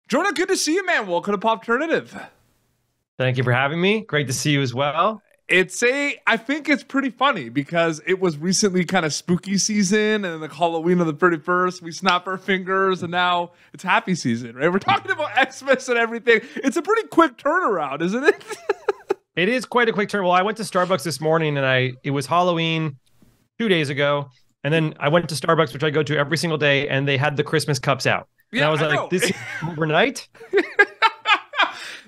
Jonah, good to see you, man. Welcome to Popternative. Thank you for having me. Great to see you as well. I think it's pretty funny because it was recently kind of spooky season and like Halloween on the 31st, we snap our fingers and now it's happy season, right? We're talking about EXmas and everything. It's a pretty quick turnaround, isn't it? It is quite a quick turn. Well, I went to Starbucks this morning and it was Halloween 2 days ago. And then I went to Starbucks, which I go to every single day, and they had the Christmas cups out. And Yeah, I was I like, know. this is overnight?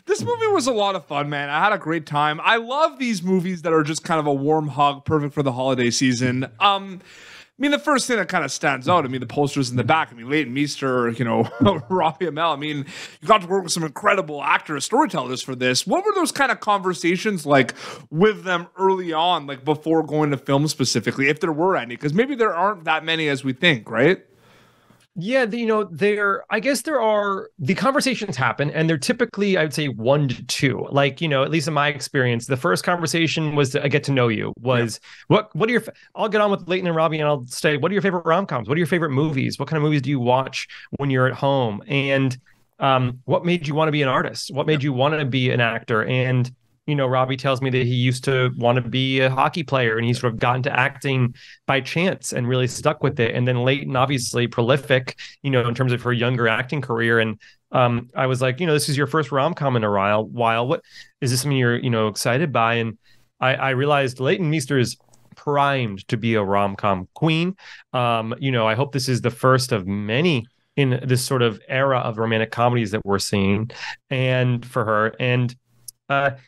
This movie was a lot of fun, man. I had a great time. I love these movies that are just kind of a warm hug, perfect for the holiday season. The first thing that kind of stands out, the posters in the back. Leighton Meester, Robbie Amell. You got to work with some incredible actors, storytellers for this. What were those kind of conversations like with them early on, like before going to film specifically, if there were any? Because maybe there aren't that many as we think, right? Yeah, I guess there are, the conversations happen, and they're typically, I would say, 1 to 2. Like, at least in my experience, the first conversation was to get to know you, what are your, I'll get on with Leighton and Robbie, and I'll say, what are your favorite rom-coms? What are your favorite movies? What kind of movies do you watch when you're at home? And what made you want to be an artist? What made you want to be an actor? And Robbie tells me that he used to want to be a hockey player and he sort of got into acting by chance and really stuck with it. And then Leighton, obviously prolific, in terms of her younger acting career. And I was like, this is your first rom-com in a while. What is this something you're, excited by? And I realized Leighton Meester is primed to be a rom-com queen. I hope this is the first of many in this sort of era of romantic comedies that we're seeing, and for her. And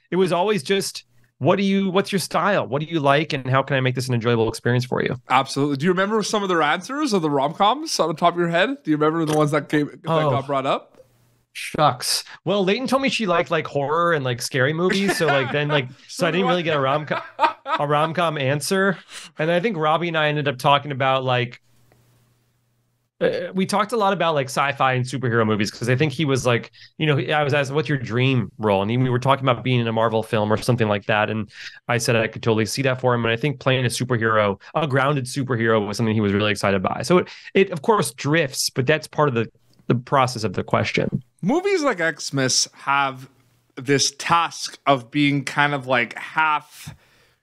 it was always just, what's your style? What do you like? And how can I make this an enjoyable experience for you? Absolutely. Do you remember some of their answers of the rom-coms on the top of your head? Do you remember the ones that got brought up? Shucks. Well, Leighton told me she liked like horror and like scary movies. So like then like, so I didn't really get a rom-com answer. And I think Robbie and I ended up talking about like, we talked a lot about like sci-fi and superhero movies because I think he was like, I was asked, what's your dream role? And we were talking about being in a Marvel film or something like that. And I said I could totally see that for him. And I think playing a grounded superhero was something he was really excited by. So it of course drifts, but that's part of the process of the question. Movies like EXmas have this task of being kind of like half,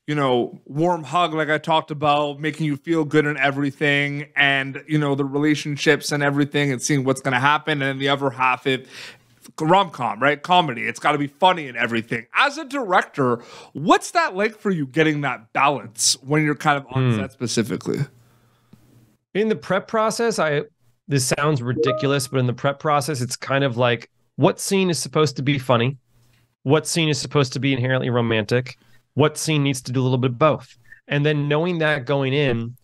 warm hug, like I talked about, making you feel good and everything, and, the relationships and everything and seeing what's going to happen. And then the other half, rom-com, right? Comedy. It's got to be funny and everything. As a director, what's that like for you, getting that balance when you're kind of on set specifically? In the prep process, this sounds ridiculous, but in the prep process, it's kind of like, what scene is supposed to be funny? What scene is supposed to be inherently romantic? What scene needs to do a little bit of both? And then knowing that going in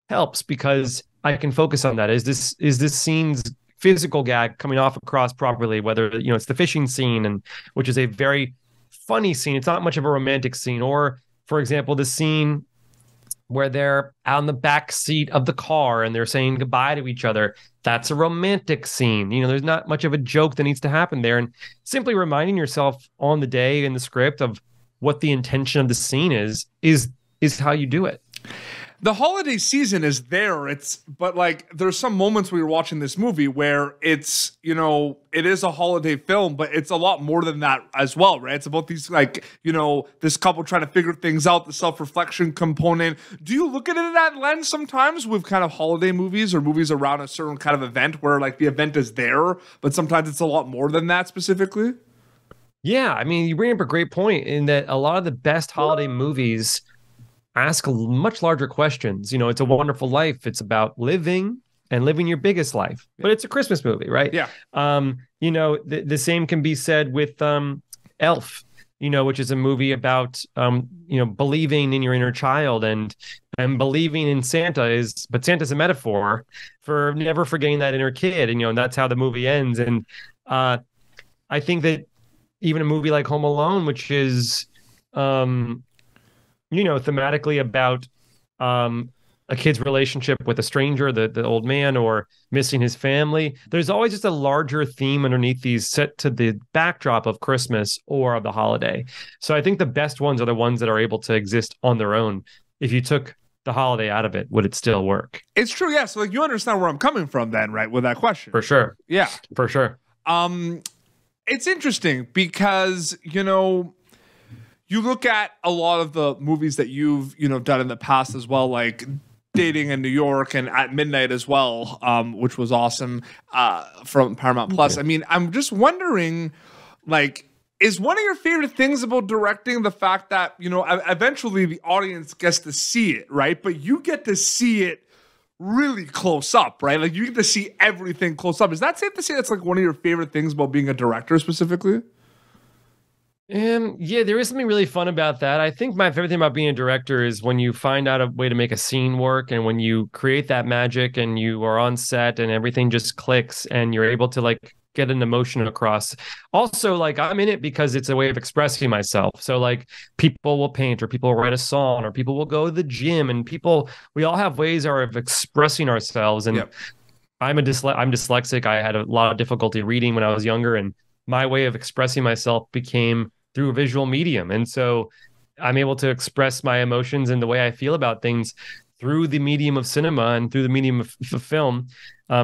helps because I can focus on that. Is this scene's physical gag coming off across properly? Whether it's the fishing scene, which is a very funny scene. It's not much of a romantic scene. Or, for example, the scene where they're out in the back seat of the car and they're saying goodbye to each other. That's a romantic scene. There's not much of a joke that needs to happen there. And simply reminding yourself on the day in the script of what the intention of the scene is how you do it. The holiday season is there. But like, there's some moments when you're watching this movie where it's, it is a holiday film, but it's a lot more than that as well, right? It's about these like, this couple trying to figure things out, the self-reflection component. Do you look at it in that lens sometimes with kind of holiday movies or movies around a certain kind of event where like the event is there, but sometimes it's a lot more than that specifically? Yeah, you bring up a great point in that a lot of the best holiday movies ask much larger questions. It's a Wonderful Life. It's about living and living your biggest life, but it's a Christmas movie, right? Yeah. The same can be said with Elf, which is a movie about, believing in your inner child and believing in Santa but Santa's a metaphor for never forgetting that inner kid. And that's how the movie ends. And I think that even a movie like Home Alone, which is, thematically about a kid's relationship with a stranger, the old man, or missing his family. There's always just a larger theme underneath these set to the backdrop of Christmas or of the holiday. So I think the best ones are the ones that are able to exist on their own. If you took the holiday out of it, would it still work? It's true, yeah. So like you understand where I'm coming from then, right, with that question. For sure. Yeah. For sure. It's interesting because, you know, you look at a lot of the movies that you've, you know, done in the past as well, like Dating in New York and At Midnight as well, which was awesome, from Paramount Plus. I mean, I'm just wondering, like, is one of your favorite things about directing the fact that, you know, eventually the audience gets to see it, right? But you get to see it really close up, right? Like, you get to see everything close up. Is that safe to say that's like one of your favorite things about being a director specifically? Yeah, there is something really fun about that. I think my favorite thing about being a director is when you find out a way to make a scene work, and when you create that magic and you are on set and everything just clicks and you're able to like get an emotion across. Also, like, I'm in it because it's a way of expressing myself. So like, people will paint, or people will write a song, or people will go to the gym, and we all have ways of expressing ourselves. And I'm dyslexic. I had a lot of difficulty reading when I was younger, and my way of expressing myself became through a visual medium. And so I'm able to express my emotions and the way I feel about things through the medium of cinema and through the medium of film.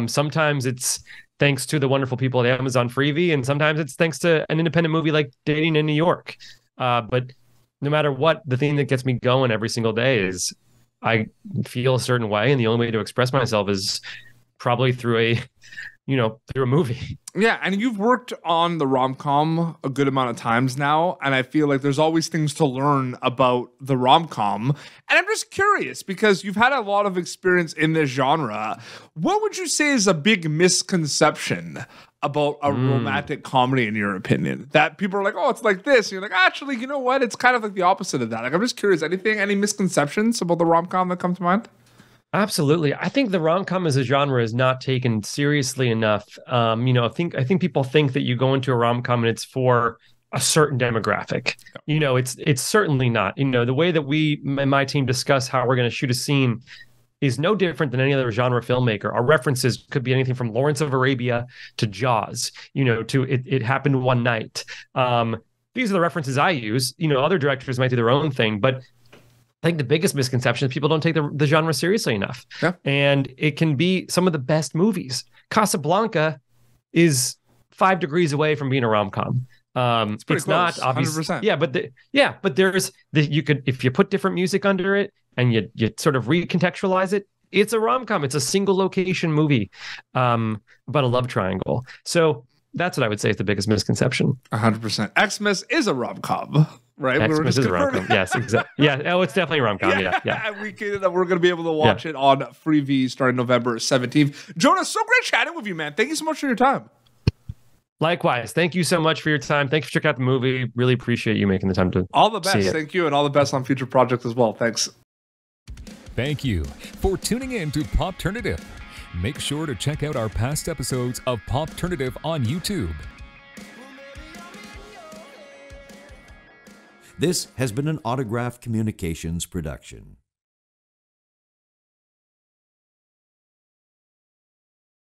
Sometimes it's thanks to the wonderful people at Amazon Freevee, and sometimes it's thanks to an independent movie like Dating in New York. But no matter what, the thing that gets me going every single day is I feel a certain way, and the only way to express myself is probably through a movie. Yeah, and you've worked on the rom-com a good amount of times now, and I feel like there's always things to learn about the rom-com. And I'm just curious, because you've had a lot of experience in this genre. What would you say is a big misconception about a romantic comedy, in your opinion? That people are like, oh, it's like this. And you're like, actually, you know what? It's kind of like the opposite of that. Like, I'm just curious, any misconceptions about the rom-com that come to mind? Absolutely. I think the rom-com as a genre is not taken seriously enough. I think people think that you go into a rom-com and it's for a certain demographic. You know, it's certainly not. You know, the way that we and my team discuss how we're going to shoot a scene is no different than any other genre filmmaker. Our references could be anything from Lawrence of Arabia to Jaws, you know, to It Happened One Night. These are the references I use. You know, other directors might do their own thing, but I think the biggest misconception is people don't take the genre seriously enough. Yeah. And it can be some of the best movies. Casablanca is 5 degrees away from being a rom-com. It's close, not obviously. 100%. But there's you could, if you put different music under it and you sort of recontextualize it, it's a rom-com. It's a single location movie about a love triangle. So that's what I would say is the biggest misconception. 100%. EXmas is a rom-com. Right, EXmas is a rom-com. Yes, exactly. Yeah, oh, it's definitely a rom-com. Yeah. We're going to be able to watch it on Freevee starting November 17th. Jonah, so great chatting with you, man. Thank you so much for your time. Likewise. Thank you so much for your time. Thanks for checking out the movie. Really appreciate you making the time to all the best. Thank you, and all the best on future projects as well. Thanks. Thank you for tuning in to Popternative. Make sure to check out our past episodes of Popternative on YouTube. This has been an Autograph Communications production.